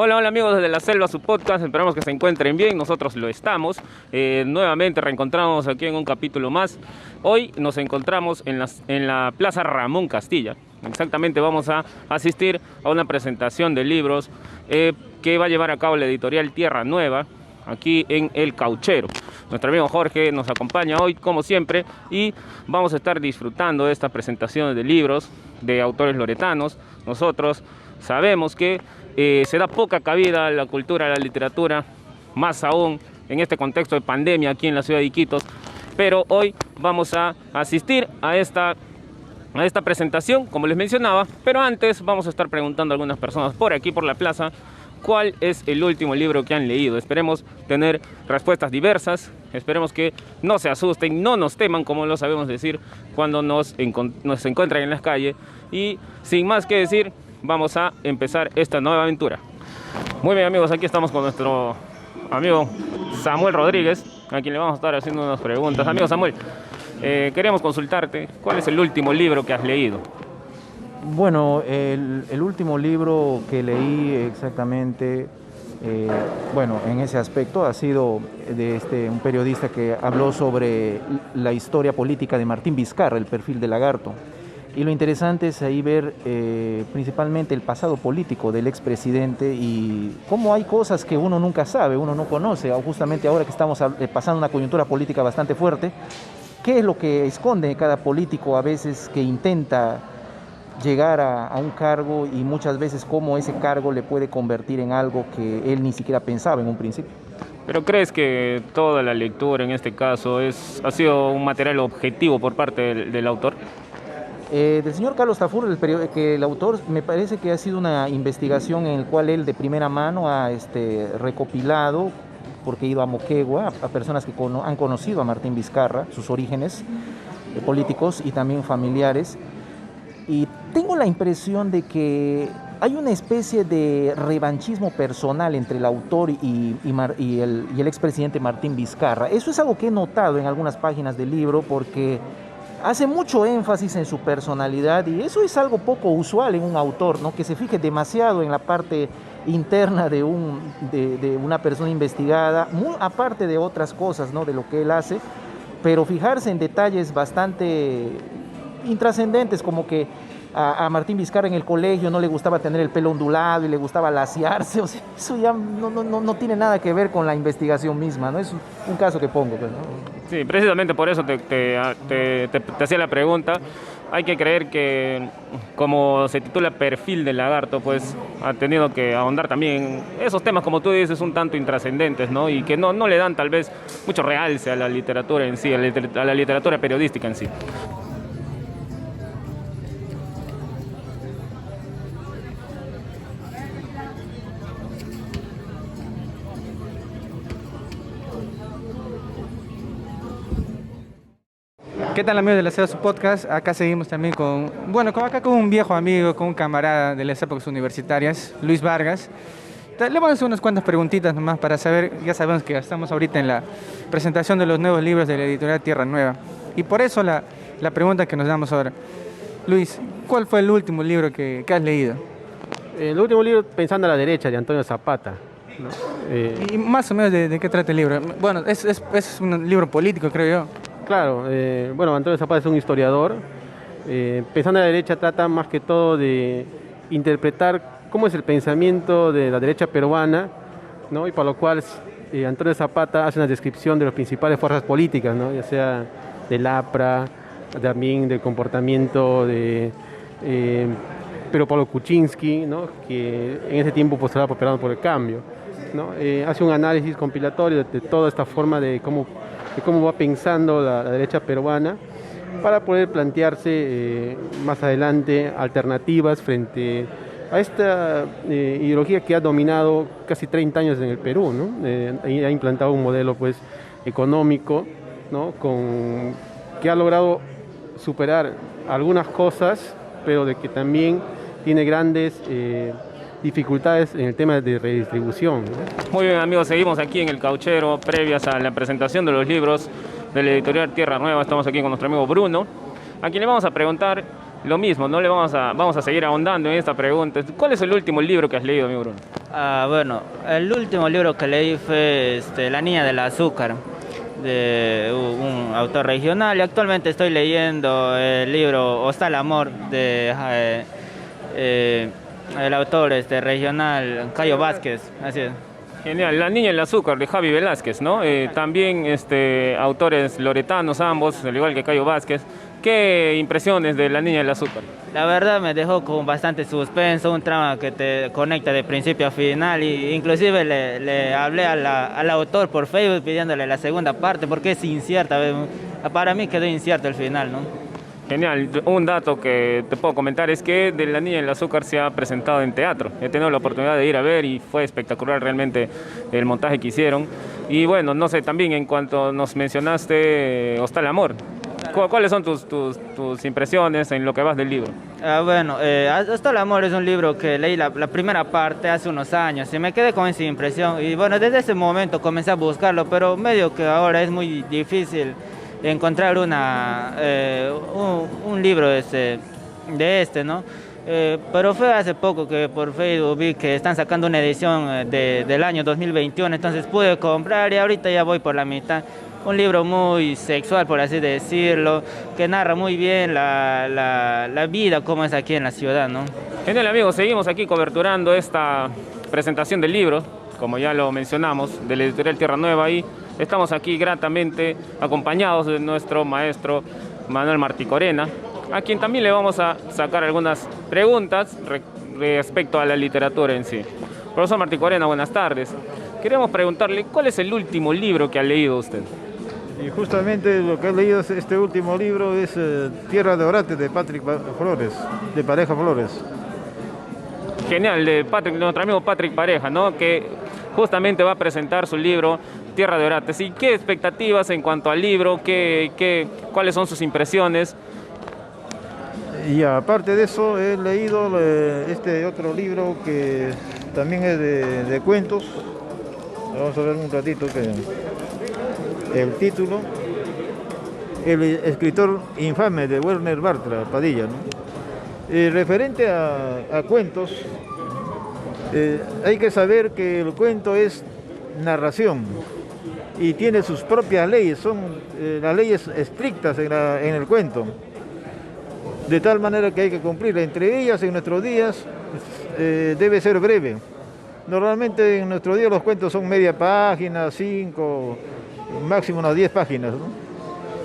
Hola, hola amigos desde la selva, su podcast, esperamos que se encuentren bien, nosotros lo estamos. Nuevamente reencontramos aquí en un capítulo más. Hoy nos encontramos en la Plaza Ramón Castilla. Exactamente, vamos a asistir a una presentación de libros que va a llevar a cabo la editorial Tierra Nueva, aquí en El Cauchero. Nuestro amigo Jorge nos acompaña hoy, como siempre, y vamos a estar disfrutando de esta presentación de libros de autores loretanos. Nosotros sabemos que se da poca cabida a la cultura, a la literatura, más aún en este contexto de pandemia aquí en la ciudad de Iquitos, pero hoy vamos a asistir a esta presentación, como les mencionaba, pero antes vamos a estar preguntando a algunas personas por aquí, por la plaza, cuál es el último libro que han leído. Esperemos tener respuestas diversas, esperemos que no se asusten, no nos teman, como lo sabemos decir cuando nos encuentran en las calles. Y sin más que decir, vamos a empezar esta nueva aventura. Muy bien amigos, aquí estamos con nuestro amigo Samuel Rodríguez, a quien le vamos a estar haciendo unas preguntas. Amigo Samuel, queremos consultarte, ¿cuál es el último libro que has leído? Bueno, el último libro que leí exactamente, en ese aspecto ha sido de un periodista que habló sobre la historia política de Martín Vizcarra, El perfil del lagarto. Y lo interesante es ahí ver principalmente el pasado político del expresidente y cómo hay cosas que uno nunca sabe, uno no conoce, justamente ahora que estamos pasando una coyuntura política bastante fuerte. ¿Qué es lo que esconde cada político a veces que intenta llegar a un cargo y muchas veces cómo ese cargo le puede convertir en algo que él ni siquiera pensaba en un principio? ¿Pero crees que toda la lectura en este caso ha sido un material objetivo por parte del autor? Del señor Carlos Tafur, el autor, me parece que ha sido una investigación en la cual él de primera mano ha recopilado, porque ha ido a Moquegua, a personas que han conocido a Martín Vizcarra, sus orígenes políticos y también familiares. Y tengo la impresión de que hay una especie de revanchismo personal entre el autor y el expresidente Martín Vizcarra. Eso es algo que he notado en algunas páginas del libro porque hace mucho énfasis en su personalidad y eso es algo poco usual en un autor, ¿no? Que se fije demasiado en la parte interna de una persona investigada, muy aparte de otras cosas, ¿no? De lo que él hace, pero fijarse en detalles bastante intrascendentes, como que a Martín Vizcarra en el colegio no le gustaba tener el pelo ondulado y le gustaba laciarse. O sea, eso ya no tiene nada que ver con la investigación misma, ¿no? Es un caso que pongo, pues, ¿no? Sí, precisamente por eso te hacía la pregunta. Hay que creer que, como se titula Perfil del lagarto, pues ha tenido que ahondar también en esos temas, como tú dices, un tanto intrascendentes, ¿no? Y que no le dan tal vez mucho realce a la literatura en sí, a la literatura periodística en sí. ¿Qué tal amigos de la selva, su podcast? Acá seguimos también con un viejo amigo, con un camarada de las épocas universitarias, Luis Vargas. Le vamos a hacer unas cuantas preguntitas nomás para saber, ya sabemos que estamos ahorita en la presentación de los nuevos libros de la editorial Tierra Nueva. Y por eso la pregunta que nos damos ahora. Luis, ¿cuál fue el último libro que has leído? El último libro, Pensando a la derecha, de Antonio Zapata, ¿no? Y más o menos de qué trata el libro. Bueno, es un libro político, creo yo. Claro, Antonio Zapata es un historiador. Pensando a la derecha trata más que todo de interpretar cómo es el pensamiento de la derecha peruana, ¿no? Y para lo cual Antonio Zapata hace una descripción de las principales fuerzas políticas, ¿no? Ya sea del APRA, también del comportamiento de Pedro Pablo Kuczynski, ¿no? Que en ese tiempo pues, estaba prosperando por el cambio, ¿no? Hace un análisis compilatorio de toda esta forma de cómo va pensando la derecha peruana para poder plantearse más adelante alternativas frente a esta ideología que ha dominado casi 30 años en el Perú, ¿no? Ha implantado un modelo pues, económico, ¿no? Que ha logrado superar algunas cosas, pero de que también tiene grandes dificultades en el tema de redistribución, ¿no? Muy bien amigos, seguimos aquí en El Cauchero, previas a la presentación de los libros de la editorial Tierra Nueva. Estamos aquí con nuestro amigo Bruno, a quien le vamos a preguntar lo mismo, ¿no? Vamos a seguir ahondando en esta pregunta. ¿Cuál es el último libro que has leído, amigo Bruno? Bueno, el último libro que leí fue La niña del azúcar, de un autor regional, y actualmente estoy leyendo el libro Hostal el amor de el autor regional Cayo Vázquez, así es. Genial, La niña del azúcar de Javi Velázquez, ¿no? También autores loretanos ambos, al igual que Cayo Vázquez. ¿Qué impresiones de La niña del azúcar? La verdad me dejó con bastante suspenso, un trama que te conecta de principio a final, y inclusive le hablé al autor por Facebook pidiéndole la segunda parte porque es incierta. Para mí quedó incierto el final, ¿no? Genial, un dato que te puedo comentar es que de La niña del azúcar se ha presentado en teatro. He tenido la oportunidad de ir a ver y fue espectacular realmente el montaje que hicieron. Y bueno, no sé, también en cuanto nos mencionaste Hostal el amor, ¿cuáles son tus impresiones en lo que vas del libro? Bueno, Hostal el amor es un libro que leí la primera parte hace unos años y me quedé con esa impresión. Y bueno, desde ese momento comencé a buscarlo, pero medio que ahora es muy difícil encontrar un libro ¿no? Pero fue hace poco que por Facebook vi que están sacando una edición del año 2021, entonces pude comprar y ahorita ya voy por la mitad. Un libro muy sexual, por así decirlo, que narra muy bien la vida como es aquí en la ciudad, ¿no? Genial, amigos, seguimos aquí coberturando esta presentación del libro, como ya lo mencionamos, de la editorial Tierra Nueva, y estamos aquí gratamente acompañados de nuestro maestro Manuel Marticorena, a quien también le vamos a sacar algunas preguntas respecto a la literatura en sí. Profesor Marticorena, buenas tardes. Queremos preguntarle, ¿cuál es el último libro que ha leído usted? Y justamente lo que he leído este último libro es Tierra de Orate de Patrick Flores, de Pareja Flores. Genial, de nuestro amigo Patrick Pareja, ¿no? Que justamente va a presentar su libro Tierra de Orates. ¿Y qué expectativas en cuanto al libro? ¿Cuáles son sus impresiones? Y aparte de eso, he leído este otro libro que también es de cuentos. Vamos a ver un ratito el título. El escritor infame de Werner Bartra, Padilla, ¿no? Referente a cuentos, hay que saber que el cuento es narración y tiene sus propias leyes, son las leyes estrictas en el cuento, de tal manera que hay que cumplir. Entre ellas, en nuestros días, debe ser breve. Normalmente en nuestros días los cuentos son media página, 5, máximo unas 10 páginas, ¿no?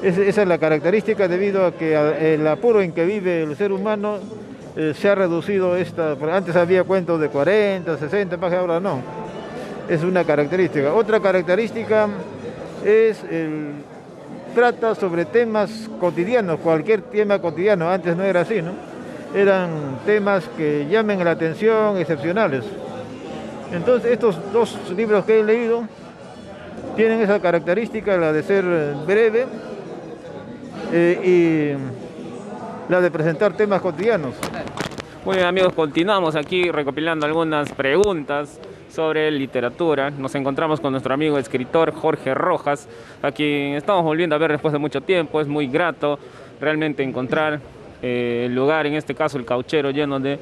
Esa es la característica, debido a que el apuro en que vive el ser humano se ha reducido antes había cuentos de 40, 60 páginas, ahora no. Es una característica. Otra característica es trata sobre temas cotidianos, cualquier tema cotidiano. Antes no era así, ¿no? Eran temas que llamen la atención, excepcionales. Entonces estos dos libros que he leído tienen esa característica, la de ser breve y la de presentar temas cotidianos. Muy bien, amigos, continuamos aquí recopilando algunas preguntas sobre literatura. Nos encontramos con nuestro amigo escritor Jorge Rojas, a quien estamos volviendo a ver después de mucho tiempo. Es muy grato realmente encontrar el lugar, en este caso el Cauchero, lleno de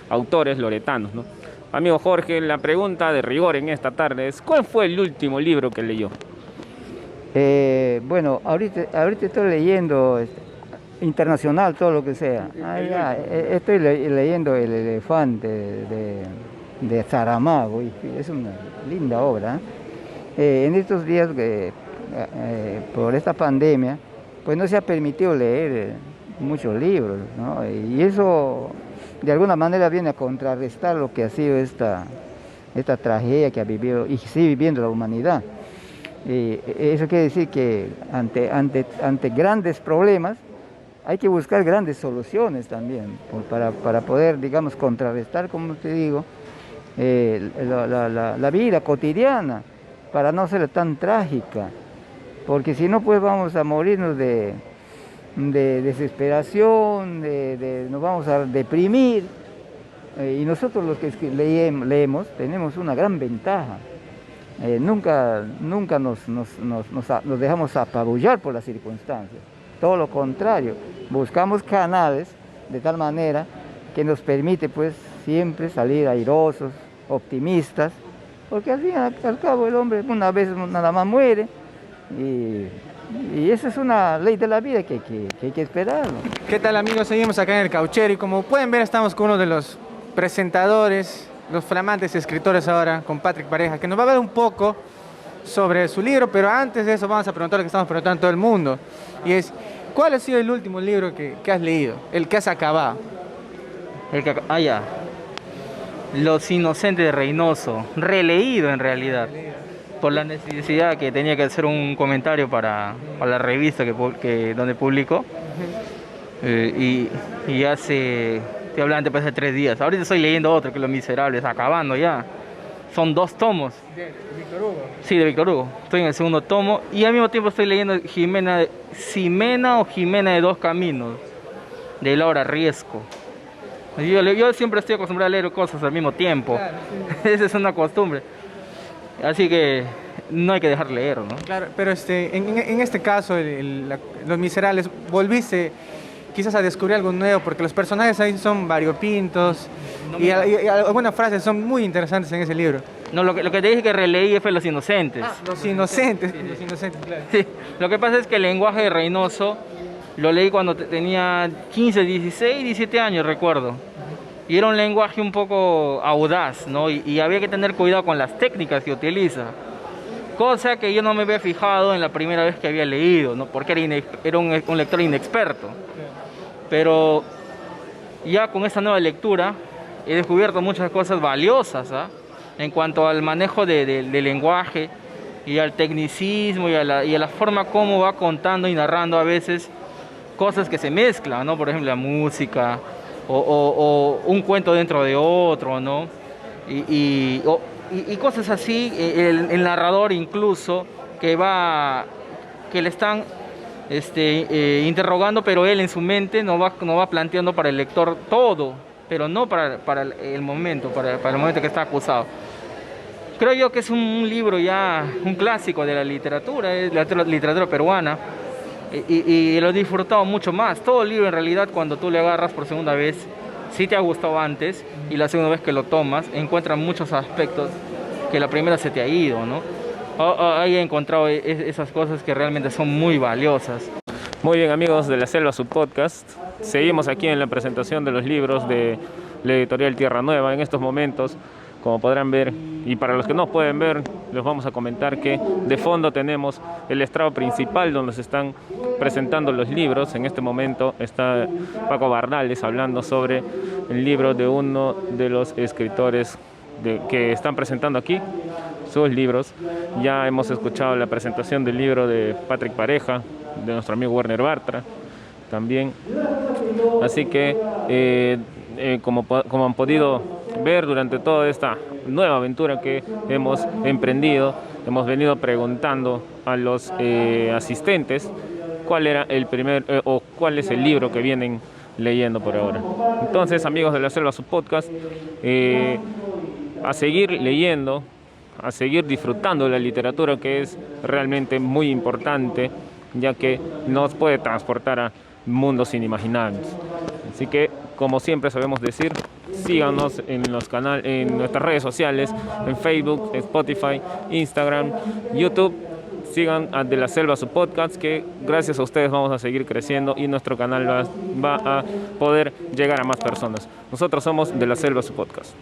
autores loretanos, ¿no? Amigo Jorge, la pregunta de rigor en esta tarde es: ¿cuál fue el último libro que leyó? Bueno, ahorita estoy leyendo internacional, todo lo que sea. Estoy leyendo El elefante de Saramago, y es una linda obra. En estos días, por esta pandemia, pues no se ha permitido leer muchos libros, ¿no? Y eso de alguna manera viene a contrarrestar lo que ha sido esta tragedia que ha vivido y sigue viviendo la humanidad. Eso quiere decir que ante grandes problemas hay que buscar grandes soluciones también, para poder, digamos, contrarrestar, como te digo, la vida cotidiana, para no ser tan trágica, porque si no, pues vamos a morirnos de desesperación, nos vamos a deprimir, y nosotros los que leemos tenemos una gran ventaja. Nunca nos dejamos apabullar por las circunstancias, todo lo contrario, buscamos canales de tal manera que nos permite, pues, siempre salir airosos optimistas, porque al fin y al cabo el hombre una vez nada más muere y esa es una ley de la vida que hay que esperar, ¿no? ¿Qué tal, amigos? Seguimos acá en el Cauchero y como pueden ver estamos con uno de los presentadores, los flamantes escritores ahora, con Patrick Pareja, que nos va a hablar un poco sobre su libro, pero antes de eso vamos a preguntar lo que estamos preguntando a todo el mundo, y es, ¿cuál ha sido el último libro que has leído, el que has acabado? Ya. Los Inocentes de Reynoso, releído en realidad, por la necesidad que tenía que hacer un comentario para la revista donde publicó, y hace, estoy hablando hace 3 días, ahorita estoy leyendo otro que es Los Miserables, acabando ya, son 2 tomos. ¿De Víctor Hugo? Sí, de Víctor Hugo, estoy en el 2.º tomo, y al mismo tiempo estoy leyendo Ximena de 2 Caminos, de Laura Riesco. Yo siempre estoy acostumbrado a leer cosas al mismo tiempo. Claro, sí. Esa es una costumbre. Así que no hay que dejar leer, ¿no? Claro, pero en este caso, Los Miserables, volviste quizás a descubrir algo nuevo, porque los personajes ahí son variopintos y algunas frases son muy interesantes en ese libro. No, lo que te dije que releí fue Los Inocentes. Los Inocentes, Los Inocentes, claro. Sí, lo que pasa es que el lenguaje de Reynoso lo leí cuando tenía 15, 16, 17 años, recuerdo. Y era un lenguaje un poco audaz, ¿no? Y había que tener cuidado con las técnicas que utiliza. Cosa que yo no me había fijado en la primera vez que había leído, ¿no? Porque era un lector inexperto. Pero ya con esta nueva lectura he descubierto muchas cosas valiosas, ¿ah? En cuanto al manejo del lenguaje y al tecnicismo y a la forma como va contando y narrando a veces cosas que se mezclan, ¿no? Por ejemplo, la música o un cuento dentro de otro, ¿no? Y cosas así, el narrador incluso que le están interrogando, pero él en su mente no va planteando para el lector todo, pero no para el momento, para el momento que está acusado. Creo yo que es un libro ya, un clásico de la literatura, es la literatura peruana, y lo he disfrutado mucho más. Todo el libro en realidad, cuando tú le agarras por segunda vez, sí te ha gustado antes, y la segunda vez que lo tomas, encuentras muchos aspectos que la primera se te ha ido, ¿no? Ahí he encontrado esas cosas que realmente son muy valiosas. Muy bien, amigos de La Selva, su podcast. Seguimos aquí en la presentación de los libros de la editorial Tierra Nueva. En estos momentos, como podrán ver, y para los que no pueden ver, les vamos a comentar que de fondo tenemos el estrado principal donde se están presentando los libros. En este momento está Paco Bardales hablando sobre el libro de uno de los escritores que están presentando aquí sus libros. Ya hemos escuchado la presentación del libro de Patrick Pareja, de nuestro amigo Werner Bartra también. Así que como han podido ver durante toda esta nueva aventura que hemos emprendido, hemos venido preguntando a los asistentes cuál era el o cuál es el libro que vienen leyendo por ahora. Entonces, amigos de La Selva, su podcast, a seguir leyendo, a seguir disfrutando de la literatura, que es realmente muy importante, ya que nos puede transportar a mundos inimaginables. Así que, como siempre sabemos decir, síganos en nuestras redes sociales, en Facebook, Spotify, Instagram, YouTube. Sigan a De La Selva, su podcast, que gracias a ustedes vamos a seguir creciendo y nuestro canal va a poder llegar a más personas. Nosotros somos De La Selva, su podcast.